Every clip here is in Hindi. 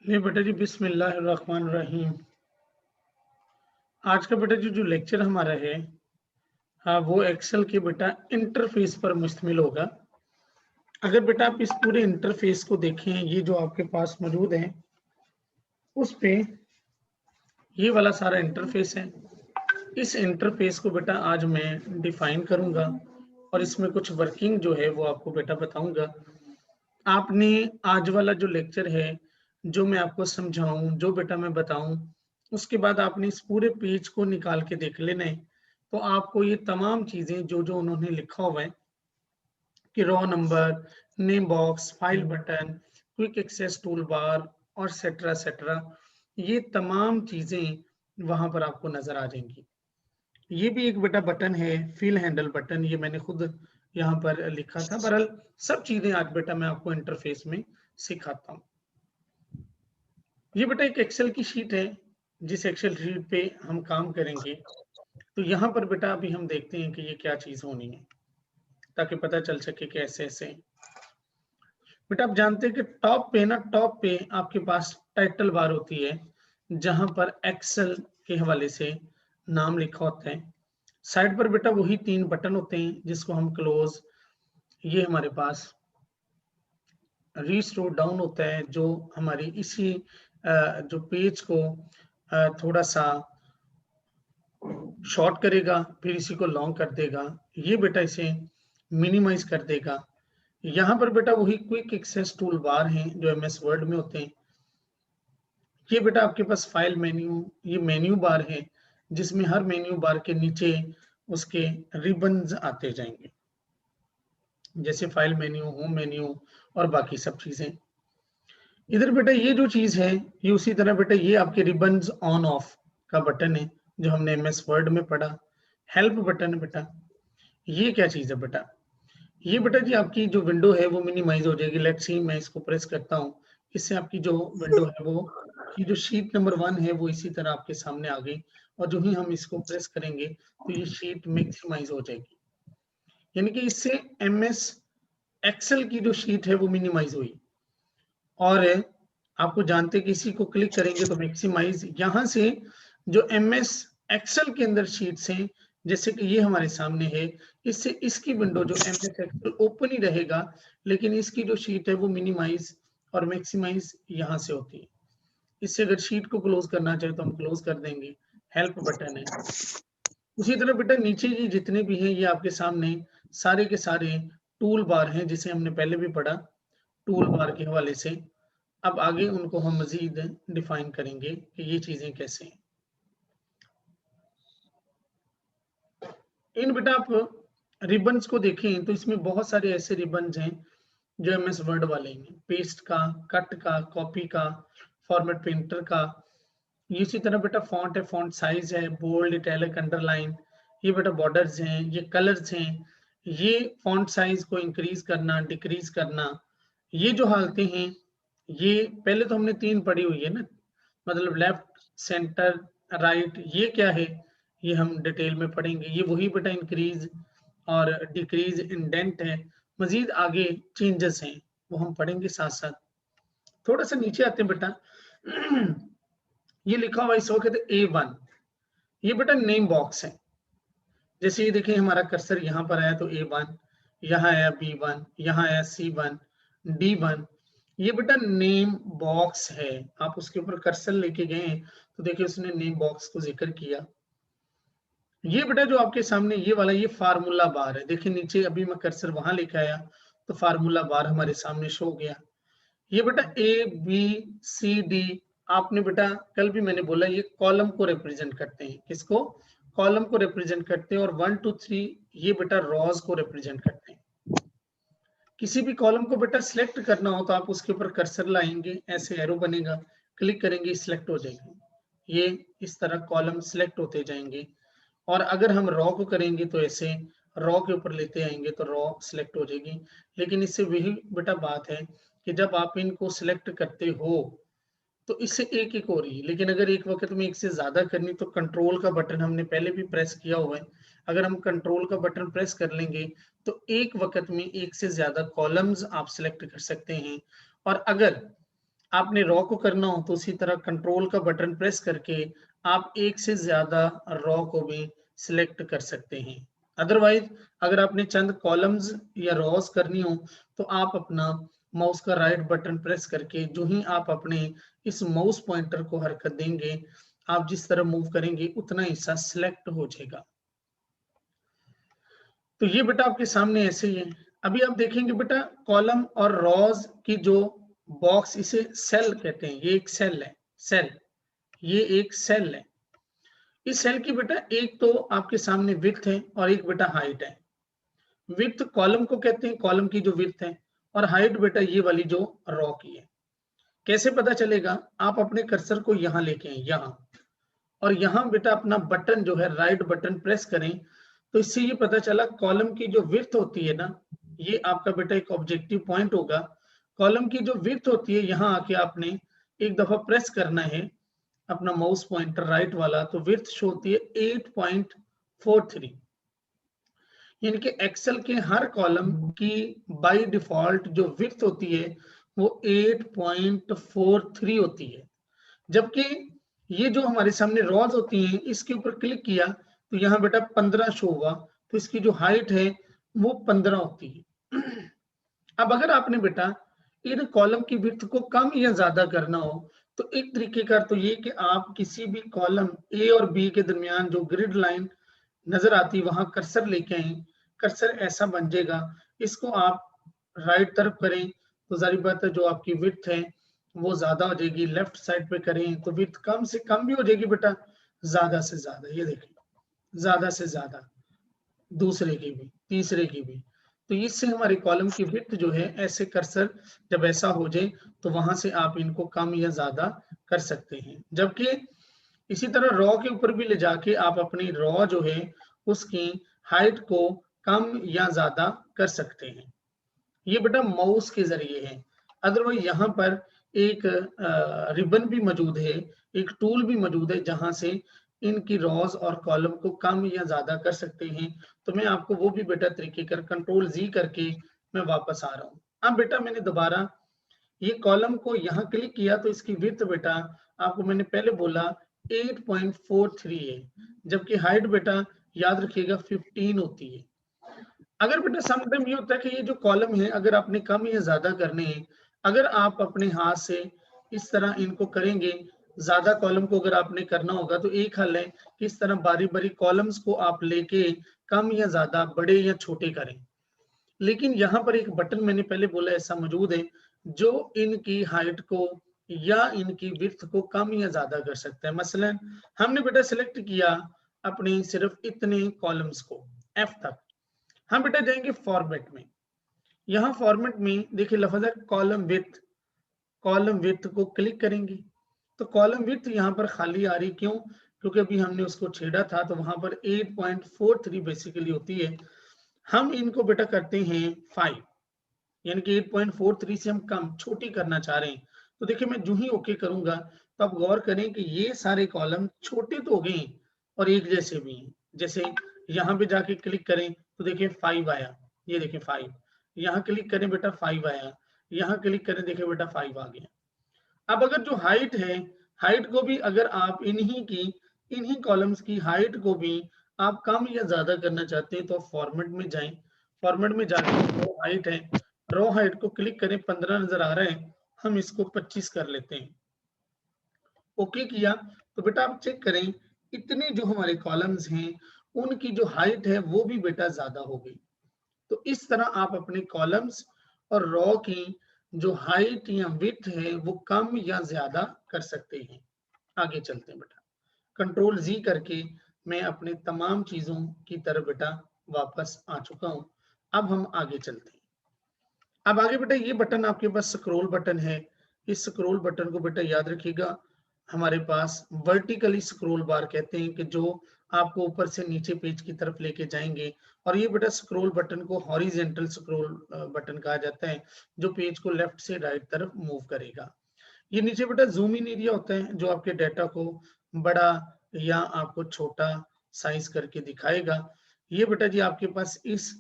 ले बेटा जी, बिस्मिल्लाहिर्रहमानिर्रहीम। आज का बेटा जी जो लेक्चर हमारा है, वो एक्सेल के बेटा इंटरफेस पर मुश्तमिल होगा। अगर बेटा आप इस पूरे इंटरफेस को देखें, ये जो आपके पास मौजूद है, उस पे ये वाला सारा इंटरफेस है। इस इंटरफेस को बेटा आज मैं डिफाइन करूंगा और इसमें कुछ वर्किंग जो है वो आपको बेटा बताऊंगा। आपने आज वाला जो लेक्चर है, जो मैं आपको समझाऊं, जो बेटा मैं बताऊं, उसके बाद आपने इस पूरे पेज को निकाल के देख लेना है। तो आपको ये तमाम चीजें जो जो उन्होंने लिखा हुआ है कि row number, name box, file button, quick access tool bar और सेट्रा सेट्रा, ये तमाम चीजें वहां पर आपको नजर आ जाएंगी। ये भी एक बेटा बटन है, फिल हैंडल बटन, ये मैंने खुद यहाँ पर लिखा था। बहरहाल सब चीजें आज बेटा मैं आपको इंटरफेस में सिखाता हूँ। ये बेटा एक एक्सेल की शीट है, जिस एक्सेल शीट पे हम काम करेंगे। तो यहाँ पर बेटा अभी हम देखते हैं कि ये क्या चीज होनी है, ताकि पता चल सके कि ऐसे ऐसे। बेटा आप जानते हैं कि टॉप पे आपके पास टाइटल बार होती है, जहां पर एक्सेल के हवाले से नाम लिखा होता है। साइड पर बेटा वही 3 बटन होते हैं जिसको हम क्लोज, ये हमारे पास रीस्टोर डाउन होता है, जो हमारी इसी जो पेज को थोड़ा सा शॉर्ट करेगा, फिर इसी को लॉन्ग कर देगा। ये बेटा इसे मिनिमाइज कर देगा। यहाँ पर बेटा वही क्विक एक्सेस टूल बार हैं जो एमएस वर्ड में होते हैं। ये बेटा आपके पास फाइल मेन्यू, ये मेन्यू बार है, जिसमें हर मेन्यू बार के नीचे उसके रिबन्स आते जाएंगे, जैसे फाइल मेन्यू, होम मेन्यू और बाकी सब चीजें। इधर बेटा ये जो चीज है, ये उसी तरह बेटा ये आपके रिबन्स ऑन ऑफ का बटन है, जो हमने एमएस वर्ड में पढ़ा। हेल्प बटन है बेटा, ये क्या चीज है बेटा? ये बेटा जी आपकी जो विंडो है वो मिनिमाइज हो जाएगी। लेट्स सी, मैं इसको प्रेस करता हूँ, इससे आपकी जो विंडो है वो, ये जो शीट नंबर 1 है वो इसी तरह आपके सामने आ गई। और जो ही हम इसको प्रेस करेंगे तो ये शीट मैक्सिमाइज हो जाएगी। यानी कि इससे एमएस एक्सेल की जो शीट है वो मिनिमाइज हुई। और आपको जानते कि इसी को क्लिक करेंगे तो मैक्सिमाइज, यहां से जो एमएस एक्सेल के अंदर शीट्स हैं, जैसे कि ये हमारे सामने है, इससे इसकी विंडो जो एमएस एक्सेल ओपन ही रहेगा, लेकिन इसकी जो शीट है वो मिनिमाइज और मैक्सिमाइज यहां से होती है। इससे अगर शीट को क्लोज करना चाहे तो हम क्लोज कर देंगे। हेल्प बटन है। उसी तरह बेटा नीचे ये जितने भी हैं, ये आपके सामने सारे के सारे टूल बार हैं, जिसे हमने पहले भी पढ़ा टूल बार के हवाले से। अब आगे उनको हम मजीद डिफाइन करेंगे कि ये चीजें कैसे हैं। इन बेटा आप रिबन्स को देखें तो इसमें बहुत सारे ऐसे रिबन्स हैं जो एमएस वर्ड वाले हैं, पेस्ट का, कट का, कॉपी का, फॉर्मेट प्रिंटर का। इसी तरह बेटा फॉन्ट है, फॉन्ट साइज है, बोल्ड, इटैलिक, अंडरलाइन। ये बेटा बॉर्डर्स हैं, ये कलर्स हैं, ये फॉन्ट साइज को इंक्रीज करना, डिक्रीज करना। ये जो हालतें हैं, ये पहले तो हमने 3 पढ़ी हुई है ना, मतलब लेफ्ट, सेंटर, राइट। ये क्या है, ये हम डिटेल में पढ़ेंगे। ये वही बेटा इंक्रीज और डिक्रीज, इंडेंट है। मजीद आगे चेंजेस हैं, वो हम पढ़ेंगे साथ साथ। थोड़ा सा नीचे आते हैं बेटा। ये लिखा हुआ इस वक्त A1, ये बेटा नेम बॉक्स है। जैसे ये देखिए हमारा कर्सर यहाँ पर आया तो A1, यहाँ आया B1, यहाँ आया C1, D1। ये बेटा नेम बॉक्स है। आप उसके ऊपर कर्सर लेके गए तो देखिए उसने नेम बॉक्स को जिक्र किया। ये बेटा जो आपके सामने ये वाला, ये फार्मूला बार है। देखिए नीचे अभी मैं कर्सर वहां लेके आया तो फार्मूला बार हमारे सामने शो हो गया। ये बेटा A B C D, आपने बेटा कल भी मैंने बोला ये कॉलम को रिप्रेजेंट करते हैं। किसको? कॉलम को रिप्रेजेंट करते हैं। और 1 2 3 ये बेटा रॉज को रिप्रेजेंट करते हैं। किसी भी कॉलम को बेटा सिलेक्ट करना हो तो आप उसके ऊपर कर्सर लाएंगे, ऐसे एरो बनेगा, क्लिक करेंगे, सिलेक्ट हो जाएगी। ये इस तरह कॉलम सिलेक्ट होते जाएंगे। और अगर हम रॉ को करेंगे तो ऐसे रॉ के ऊपर लेते आएंगे तो रॉ सिलेक्ट हो जाएगी। लेकिन इससे वही बेटा बात है कि जब आप इनको सिलेक्ट करते हो तो इससे एक एक हो रही है। लेकिन अगर एक वक्त में एक से ज्यादा करनी तो कंट्रोल का बटन हमने पहले भी प्रेस किया हुआ है। अगर हम कंट्रोल का बटन प्रेस कर लेंगे तो एक वक्त में एक से ज्यादा कॉलम्स आप सिलेक्ट कर सकते हैं। और अगर आपने रॉ को करना हो तो उसी तरह कंट्रोल का बटन प्रेस करके आप एक से ज्यादा रॉ को भी सिलेक्ट कर सकते हैं। अदरवाइज अगर आपने चंद कॉलम्स या रॉस करनी हो तो आप अपना माउस का राइट बटन प्रेस करके जो ही आप अपने इस माउस पॉइंटर को हरकत देंगे, आप जिस तरह मूव करेंगे उतना हिस्सा सिलेक्ट हो जाएगा। तो ये बेटा आपके सामने ऐसे ही है। अभी आप देखेंगे बेटा कॉलम और रॉज की जो बॉक्स, इसे सेल कहते हैं, ये एक सेल है, सेल, ये एक सेल है। इस सेल की बेटा एक तो आपके सामने विड्थ है और एक बेटा हाइट है। विड्थ कॉलम को कहते हैं, कॉलम की जो विड्थ है, और हाइट बेटा ये वाली जो रॉ की है। कैसे पता चलेगा? आप अपने कर्सर को यहाँ लेके आए, यहाँ, और यहाँ बेटा अपना बटन जो है राइट बटन प्रेस करें तो इससे ये पता चला कॉलम की जो विड्थ होती है ना, ये आपका बेटा एक ऑब्जेक्टिव पॉइंट होगा। कॉलम की जो विड्थ होती है यहाँ आके आपने एक दफा प्रेस करना है अपना माउस पॉइंटर राइट वाला, तो विड्थ शो होती है 8.43। यानी कि एक्सेल के हर कॉलम की बाय डिफॉल्ट जो विड्थ होती है वो 8.43 होती है। जबकि ये जो हमारे सामने रॉज होती हैं, इसके ऊपर क्लिक किया तो यहाँ बेटा 15 शो हुआ, तो इसकी जो हाइट है वो 15 होती है। अब अगर आपने बेटा इन कॉलम की विड्थ को कम या ज्यादा करना हो तो एक तरीके का तो ये कि आप किसी भी कॉलम ए और बी के दरमियान जो ग्रिड लाइन नजर आती है वहां कर्सर लेके आए, कर्सर ऐसा बन जाएगा। इसको आप राइट तरफ करें तो जारी बात है जो आपकी विड्थ है वो ज्यादा हो जाएगी, लेफ्ट साइड पे करें तो विड्थ कम से कम भी हो जाएगी बेटा, ज्यादा से ज्यादा, ये देखिए, ज्यादा से ज्यादा, दूसरे की भी, तीसरे की भी। तो इससे हमारी कॉलम की विड्थ जो है ऐसे कर्सर जब ऐसा हो जाए तो वहां से आप इनको कम या ज्यादा कर सकते हैं। जबकि इसी तरह रॉ के ऊपर भी ले जाके आप अपनी रॉ जो है उसकी हाइट को कम या ज्यादा कर सकते हैं। ये बेटा माउस के जरिए है। अदरवाइज यहाँ पर एक रिबन भी मौजूद है, एक टूल भी मौजूद है जहां से इनकी रॉज और कॉलम को कम या ज्यादा कर सकते हैं। तो मैं आपको वो भी बेटा तरीके कर कंट्रोल जी करके मैं वापस आ रहा हूँ। अब बेटा मैंने दोबारा ये कॉलम को यहाँ क्लिक किया तो इसकी विड्थ बेटा आपको मैंने पहले बोला 8.43 है, जबकि हाइट बेटा याद रखिएगा 15 होती है। अगर बेटा समटाइम ये होता है कि ये जो कॉलम है अगर आपने कम या ज्यादा करने हैं, अगर आप अपने हाथ से इस तरह इनको करेंगे, ज्यादा कॉलम को अगर आपने करना होगा तो एक हल है कि इस तरह बारी बारी कॉलम्स को आप लेके कम या ज्यादा, बड़े या छोटे करें। लेकिन यहाँ पर एक बटन मैंने पहले बोला ऐसा मौजूद है जो इनकी हाइट को या इनकी विड्थ को कम या ज्यादा कर सकता है। मसलन हमने बेटा सिलेक्ट किया अपने सिर्फ इतने कॉलम्स को एफ तक, हम बेटा जाएंगे फॉर्मेट में। यहाँ फॉर्मेट में देखिए लफ्ज है कॉलम विड्थ, कॉलम विड्थ को क्लिक करेंगे तो कॉलम विड्थ यहाँ पर खाली आ रही, क्यों? क्योंकि अभी हमने उसको छेड़ा था तो वहां पर 8.43 बेसिकली होती है। हम इनको बेटा करते हैं 5, यानी कि 8.43 से हम कम छोटी करना चाह रहे हैं। तो देखिए मैं जो ही ओके करूंगा तो आप गौर करें कि ये सारे कॉलम छोटे तो हो गए और एक जैसे भी हैं। जैसे यहाँ पे जाके क्लिक करें तो देखिए 5 आया, ये देखिए 5, यहाँ क्लिक करें बेटा 5 आया, यहाँ क्लिक करें देखिए बेटा 5 आ गया। अब अगर जो हाइट है, हाइट को भी अगर आप इन्हीं कॉलम्स की हाइट को भी आप कम या ज्यादा करना चाहते हैं तो फॉर्मेट में जाएं, फॉर्मेट में जाके रो हाइट है, रो हाइट को क्लिक करें, 15 नजर आ रहा है, हम इसको 25 कर लेते हैं। ओके किया तो बेटा आप चेक करें इतने जो हमारे कॉलम्स हैं उनकी जो हाइट है वो भी बेटा ज्यादा हो गई। तो इस तरह आप अपने कॉलम्स और रो की जो हाइट या विड्थ है वो कम या ज्यादा कर सकते हैं। आगे चलते हैं बेटा, कंट्रोल जी करके मैं अपने तमाम चीजों की तरफ बेटा वापस आ चुका हूं। अब हम आगे चलते हैं। अब आगे बेटा ये बटन आपके पास स्क्रॉल बटन है, इस स्क्रॉल बटन को बेटा याद रखिएगा हमारे पास वर्टिकली स्क्रॉल बार कहते हैं कि जो आपको ऊपर से नीचे पेज की तरफ लेके जाएंगे, और ये बेटा स्क्रॉल बटन को हॉरिजेंटल स्क्रॉल बटन कहा जाता है जो पेज को लेफ्ट से राइट तरफ मूव करेगा। ये नीचे बेटा जूम इन एरिया होता है जो आपके डाटा को बड़ा या आपको छोटा साइज करके दिखाएगा। ये बेटा जी आपके पास इस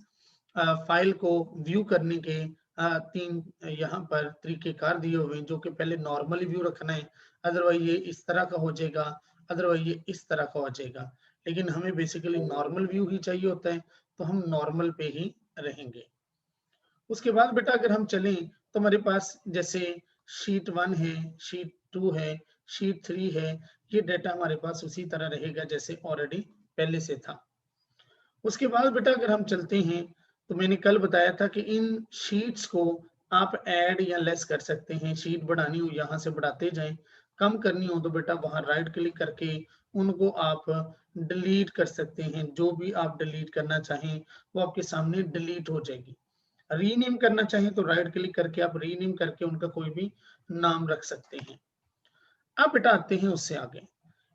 फाइल को व्यू करने के तीन यहाँ पर तरीकेकार दिए हुए हैं, जो कि पहले नॉर्मल व्यू रखना है, अदरवाइज ये इस तरह का हो जाएगा, अदरवाइज ये इस तरह का हो जाएगा। लेकिन हमें बेसिकली नॉर्मल व्यू ही चाहिए होता है, तो हम नॉर्मल पे ही रहेंगे। उसके बाद बेटा अगर हम चलें तो हमारे पास जैसे शीट 1 है, शीट 2 है, शीट 3 है, ये डेटा हमारे पास उसी तरह रहेगा जैसे ऑलरेडी पहले से था। उसके बाद बेटा अगर हम चलते हैं तो मैंने कल बताया था कि इन शीट्स को आप ऐड या लेस कर सकते हैं। शीट बढ़ानी हो यहाँ से बढ़ाते जाएं, कम करनी हो तो बेटा वहां राइट क्लिक करके उनको आप डिलीट कर सकते हैं। जो भी आप डिलीट करना चाहें वो आपके सामने डिलीट हो जाएगी। रीनेम करना चाहें तो राइट क्लिक करके आप रीनेम करके उनका कोई भी नाम रख सकते हैं। अब बेटा आते हैं उससे आगे।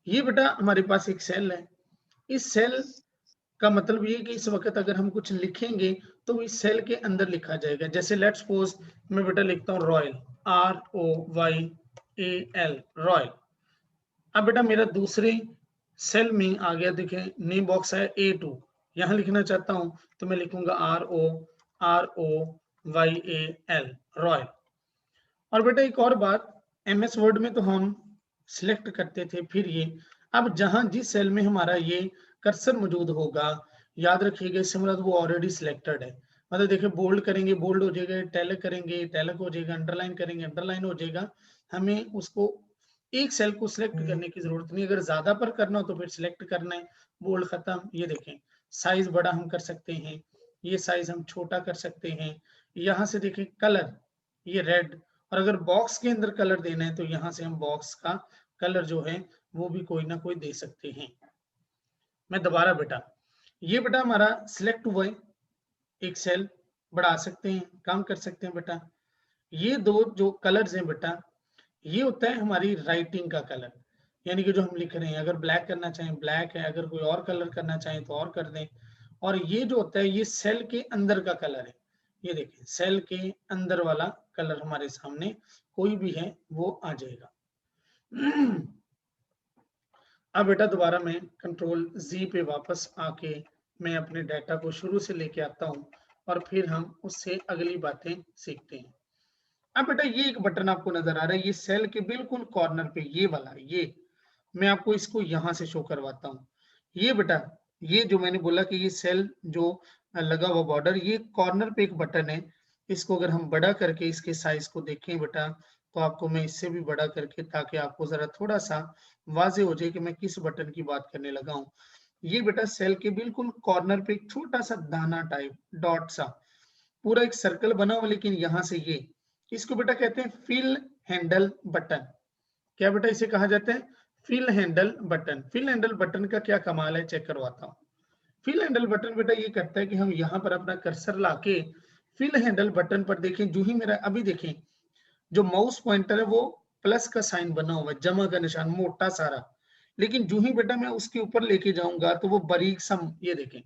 ये बेटा हमारे पास एक सेल है। इस सेल का मतलब ये कि इस वक्त अगर हम कुछ लिखेंगे तो इस सेल के अंदर लिखा जाएगा। जैसे लेट्स सपोज मैं बेटा लिखता हूँ रॉयल, ROYAL, रॉयल। अब बेटा मेरा दूसरे सेल में आ गया, देखें नेम बॉक्स है A2, यहां लिखना चाहता हूं तो मैं लिखूंगा ROYAL, रॉयल। और बेटा एक और बात, MS वर्ड में तो हम सिलेक्ट करते थे, फिर ये अब जहां जिस सेल में हमारा ये कर्सर मौजूद होगा, याद रखिएगा इससे मतलब वो ऑलरेडी सिलेक्टेड है। मतलब देखिए बोल्ड करेंगे बोल्ड हो जाएगा, टैलिक करेंगे टैलिक हो जाएगा, अंडरलाइन करेंगे अंडरलाइन हो जाएगा। हमें उसको एक सेल को सिलेक्ट करने की जरूरत नहीं, अगर ज्यादा पर करना हो तो फिर सिलेक्ट करना है, बोल्ड खत्म। ये देखें साइज बड़ा हम कर सकते हैं, ये साइज हम छोटा कर सकते हैं। यहाँ से देखें कलर, ये रेड, और अगर बॉक्स के अंदर कलर देना है तो यहाँ से हम बॉक्स का कलर जो है वो भी कोई ना कोई दे सकते हैं। मैं दोबारा बेटा, ये बेटा हमारा सिलेक्ट हुआ है, एक सेल बढ़ा सकते हैं काम कर सकते हैं बेटा। ये दो जो कलर्स हैं बेटा, ये होता है हमारी राइटिंग का कलर, यानी कि जो हम लिख रहे हैं। अगर ब्लैक करना चाहें ब्लैक है, अगर कोई और कलर करना चाहें तो और कर दें। और ये जो होता है ये सेल के अंदर का कलर है। ये देखिए सेल के अंदर वाला कलर हमारे सामने कोई भी है वो आ जाएगा। अब बेटा दोबारा मैं कंट्रोल Z पे वापस आके मैं अपने डाटा को शुरू से लेके आता हूँ और फिर हम उससे अगली बातें सीखते हैं। अब बेटा ये एक बटन आपको नजर आ रहा है, ये सेल के बिल्कुल कॉर्नर पे ये वाला, ये मैं आपको इसको यहां से शो करवाता हूँ। ये बेटा ये जो मैंने बोला कि ये सेल जो लगा हुआ बॉर्डर, ये कॉर्नर पे एक बटन है। इसको अगर हम बड़ा करके इसके साइज को देखें बेटा तो आपको मैं इससे भी बड़ा करके, ताकि आपको जरा थोड़ा सा वाजे हो जाए कि मैं किस बटन की बात करने लगा हूँ। ये बेटा सेल के बिल्कुल कॉर्नर पे एक छोटा सा दाना टाइप डॉट सा, पूरा एक सर्कल बना हुआ, लेकिन यहाँ से ये, इसको बेटा कहते हैं फिल हैंडल बटन। क्या बेटा इसे कहा जाता है? Fill handle button. Fill handle button का क्या कमाल है चेक करवाता हूँ। फिल हैंडल बटन बेटा ये करता है कि हम यहाँ पर अपना कर्सर लाके फिल हैंडल बटन पर देखें, जो ही मेरा अभी देखें जो माउस पॉइंटर है वो प्लस का साइन बना हुआ है, जमा का निशान मोटा सारा, लेकिन जो ही बेटा मैं उसके ऊपर लेके जाऊंगा तो वो बारीक सा, ये देखें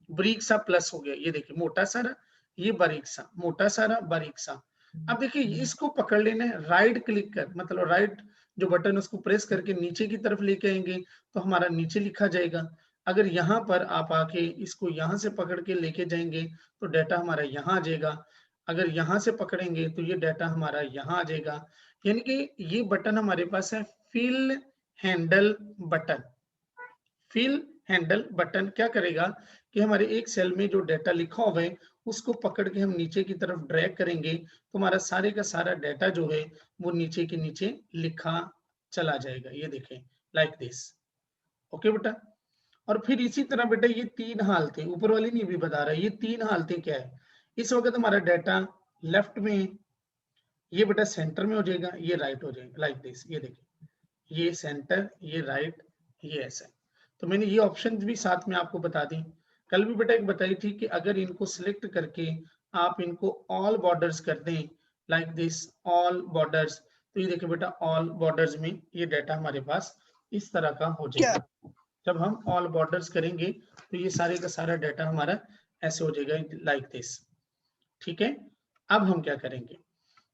बारीक सा प्लस हो गया, ये देखिए मोटा सारा, ये बारीक सा, मोटा सारा बारीक सा। अब देखिए इसको पकड़ लेना है, राइट क्लिक कर मतलब राइट जो बटन उसको प्रेस करके नीचे की तरफ लेके आएंगे तो हमारा नीचे लिखा जाएगा। अगर यहाँ पर आप आके इसको यहाँ से पकड़ के लेके जाएंगे तो डाटा हमारा यहाँ आ जाएगा। अगर यहाँ से पकड़ेंगे तो ये डाटा हमारा यहाँ आ जाएगा। यानी कि ये बटन हमारे पास है fill handle button. Fill handle button क्या करेगा कि हमारे एक सेल में जो डाटा लिखा हुआ है उसको पकड़ के हम नीचे की तरफ ड्रैग करेंगे तो हमारा सारे का सारा डाटा जो है वो नीचे के नीचे लिखा चला जाएगा। ये देखें लाइक दिस। ओके बेटा, और फिर इसी तरह बेटा ये तीन हालतें ऊपर वाली नहीं भी बता रहा है, ये तीन हालतें क्या है। इस वक्त हमारा डाटा लेफ्ट में, ये बेटा सेंटर में हो जाएगा, ये राइट हो जाएगा लाइक दिस। ये देखिए ये सेंटर, ये राइट, ये ऐसा। तो मैंने ये ऑप्शन भी साथ में आपको बता दी। कल भी बेटा एक बताई थी कि अगर इनको सिलेक्ट करके आप इनको ऑल बॉर्डर्स कर दें लाइक दिस ऑल बॉर्डर्स, तो ये देखिए बेटा ऑल बॉर्डर्स में ये डाटा हमारे पास इस तरह का हो जाएगा। जब हम ऑल बॉर्डर्स करेंगे तो ये सारे का सारा डाटा हमारा ऐसे हो जाएगा लाइक दिस। ठीक है, अब हम क्या करेंगे,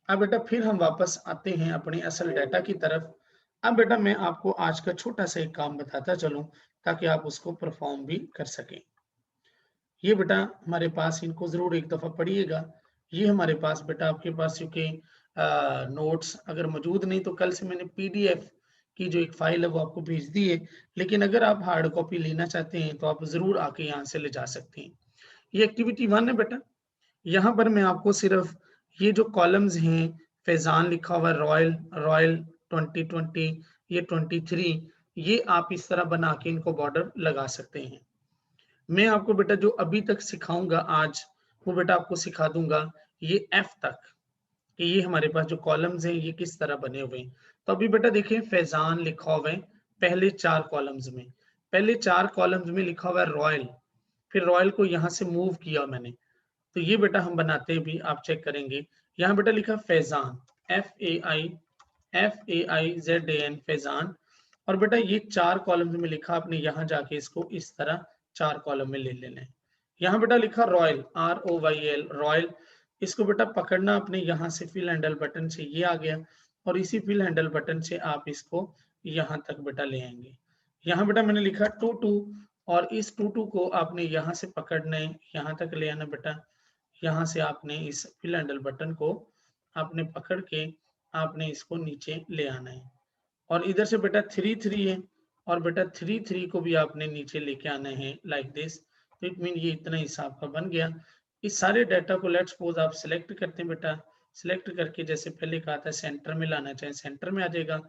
अब बेटा फिर हम वापस आते हैं अपने असल डाटा की तरफ। अब बेटा मैं आपको आज का छोटा सा एक काम बताता चलूं ताकि आप उसको परफॉर्म भी कर सकें। ये बेटा हमारे पास, इनको जरूर एक दफा पढ़िएगा। ये हमारे पास बेटा आपके पास चूंकि नोट्स अगर मौजूद नहीं तो कल से मैंने पीडीएफ की जो एक फाइल है वो आपको भेज दी है, लेकिन अगर आप हार्ड कॉपी लेना चाहते हैं तो आप जरूर आके यहाँ से ले जा सकते हैं। ये एक्टिविटी 1 है बेटा। यहाँ पर मैं आपको सिर्फ ये जो कॉलम्स हैं, फैजान लिखा हुआ है, रॉयल रॉयल 2020, ये 23, ये आप इस तरह बना के इनको बॉर्डर लगा सकते हैं। मैं आपको बेटा जो अभी तक सिखाऊंगा आज, वो बेटा आपको सिखा दूंगा ये एफ तक, कि ये हमारे पास जो कॉलम्स हैं ये किस तरह बने हुए हैं। तो अभी बेटा देखिए फैजान लिखा हुआ है पहले 4 कॉलम्स में, पहले 4 कॉलम्स में लिखा हुआ है रॉयल, फिर रॉयल को यहाँ से मूव किया मैंने, तो ये बेटा हम बनाते हैं भी, आप चेक करेंगे। यहाँ बेटा लिखा फैजान, FAIZAN फैजान, और बेटा ये 4 कॉलम्स में लिखा, आपने यहाँ जाके इसको इस तरह 4 कॉलम में ले लेना है। यहाँ बेटा लिखा रॉयल, ROYL रॉयल, इसको बेटा पकड़ना आपने यहाँ से फिल हैंडल बटन से, ये आ गया, और इसी फिल हैंडल बटन से आप इसको यहाँ तक बेटा ले आएंगे। यहाँ बेटा मैंने लिखा 22, और इस 22 को आपने यहाँ से पकड़ना है, यहाँ तक ले आना बेटा। यहाँ से आपने इस फिल हैंडल बटन को आपने पकड़ के आपने इसको नीचे ले आना है, और इधर से बेटा 3 है, और बेटा 3 को भी आपने नीचे लेके आना है लाइक दिस। तो इट मीन ये इतना हिसाब का बन गया। इस सारे डाटा को लेट्स सपोज आप सिलेक्ट करते हैं बेटा, सिलेक्ट करके जैसे पहले कहा था सेंटर में लाना चाहें सेंटर में आ जाएगा,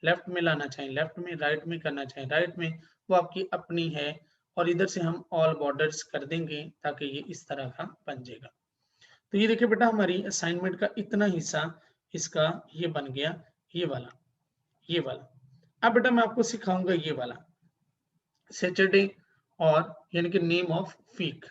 लेफ्ट में लाना चाहें लेफ्ट में, राइट में करना चाहें राइट में, वो आपकी अपनी है। और इधर से हम ऑल बॉर्डर्स कर देंगे ताकि ये इस तरह का बन जाएगा। तो ये देखिए बेटा हमारी असाइनमेंट का इतना हिस्सा इसका ये बन गया, ये वाला, ये वाला। अब बेटा मैं आपको सिखाऊंगा ये वाला सैटरडे, और यानी कि नेम ऑफ वीक,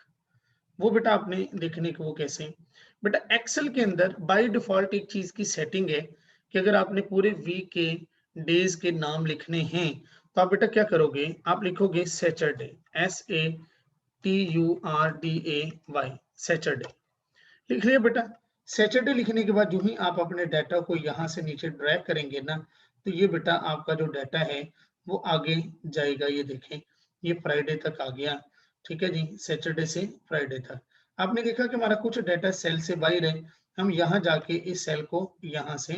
वो बेटा आपने देखने को वो कैसे। बेटा एक्सेल के अंदर बाय डिफॉल्ट एक चीज की सेटिंग है कि अगर आपने पूरे वीक के डेज के नाम लिखने हैं तो आप बेटा क्या करोगे, आप लिखोगे सैटरडे, SATURDAY, सैटरडे लिख लिया बेटा। सैटरडे लिखने के बाद जो ही आप अपने डाटा को यहाँ से नीचे ड्रैग करेंगे ना, तो ये बेटा आपका जो डाटा है वो आगे जाएगा। ये देखें ये फ्राइडे तक आ गया, ठीक है जी, सैटरडे से फ्राइडे तक। आपने देखा कि हमारा कुछ डाटा सेल से बाहर है, हम यहाँ जाके इस सेल को यहाँ से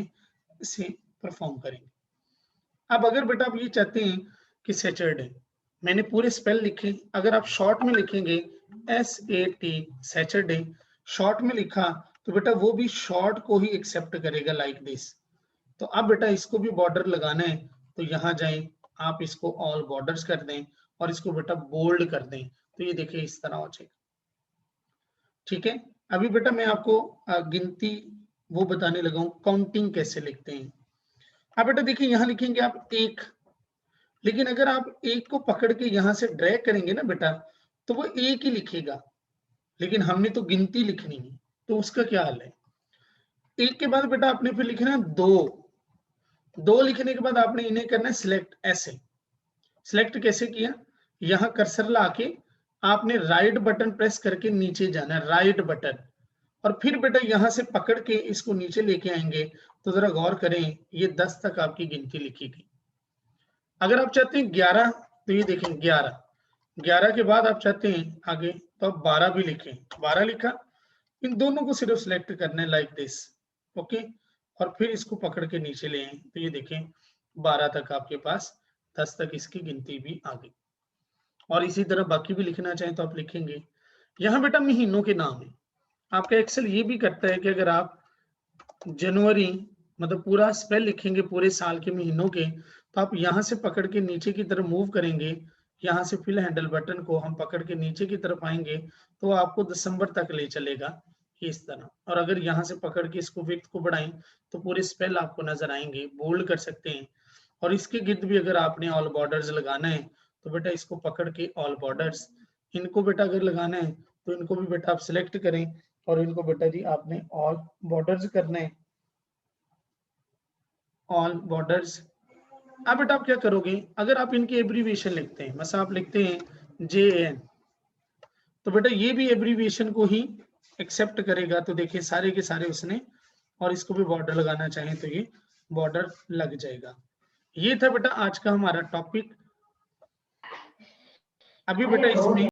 परफॉर्म करेंगे। अब अगर बेटा आप ये चाहते हैं कि सैटरडे मैंने पूरे स्पेल लिखे, अगर आप शॉर्ट में लिखेंगे SAT सैटरडे, शॉर्ट में लिखा तो बेटा वो भी शॉर्ट को ही एक्सेप्ट करेगा लाइक दिस। तो अब बेटा इसको भी बॉर्डर लगाना है, तो यहाँ जाएं, आप इसको ऑल बॉर्डर्स कर दें और इसको बेटा बोल्ड कर दें, तो ये देखिए इस तरह हो जाएगा। ठीक है, अभी बेटा मैं आपको गिनती वो बताने लगा हूँ, काउंटिंग कैसे लिखते हैं। अब बेटा देखिए यहाँ लिखेंगे आप 1, लेकिन अगर आप 1 को पकड़ के यहाँ से ड्रैग करेंगे ना बेटा तो वो 1 ही लिखेगा, लेकिन हमने तो गिनती लिखनी है, तो उसका क्या हाल है। 1 के बाद बेटा आपने फिर लिखना 2 लिखने के बाद आपने इन्हें करना है सिलेक्ट। ऐसे सिलेक्ट कैसे किया, यहाँ कर्सर ला के आपने राइट बटन प्रेस करके नीचे जाना है, राइट बटन, और फिर बेटा यहाँ से पकड़ के इसको नीचे लेके आएंगे। तो जरा गौर करें ये 10 तक आपकी गिनती लिखी गई। अगर आप चाहते हैं 11 तो ये देखें 11 के बाद आप चाहते हैं आगे तो आप 12 भी लिखें, 12 लिखा। इन दोनों को सिर्फ सिलेक्ट करना है लाइक दिस, ओके, और फिर इसको पकड़ के नीचे ले आए तो ये देखें 12 तक आपके पास, 10 तक इसकी गिनती भी आ गई। और इसी तरह बाकी भी लिखना चाहें तो आप लिखेंगे। यहाँ बेटा महीनों के नाम है, आपका एक्सेल ये भी करता है कि अगर आप जनवरी मतलब पूरा स्पेल लिखेंगे पूरे साल के महीनों के, तो आप यहाँ से पकड़ के नीचे की तरफ मूव करेंगे, यहाँ से फिल हैंडल बटन को हम पकड़ के नीचे की तरफ आएंगे तो आपको दिसंबर तक ले चलेगा इस तरह। और अगर यहाँ से पकड़ के इसको विड्थ को बढ़ाएं तो पूरे स्पेल आपको नजर आएंगे, बोल्ड कर सकते हैं। और इसके गिर्द भी अगर आपने ऑल बॉर्डर्स लगाना है तो बेटा इसको पकड़ के ऑल बॉर्डर्स, इनको बेटा अगर लगाना है तो इनको भी बेटा आप सिलेक्ट करें और इनको बेटा जी आपने ऑल बॉर्डर्स करने हैं, ऑल बॉर्डर्स। अब बेटा आप क्या करोगे, अगर आप इनकी एब्रीविएशन लिखते हैं, मतलब आप लिखते हैं JN, तो बेटा ये भी एब्रीविएशन को ही एक्सेप्ट करेगा। तो देखिए सारे के सारे उसने, और इसको भी बॉर्डर लगाना चाहें तो ये बॉर्डर लग जाएगा। ये था बेटा आज का हमारा टॉपिक। अभी बेटा इसमें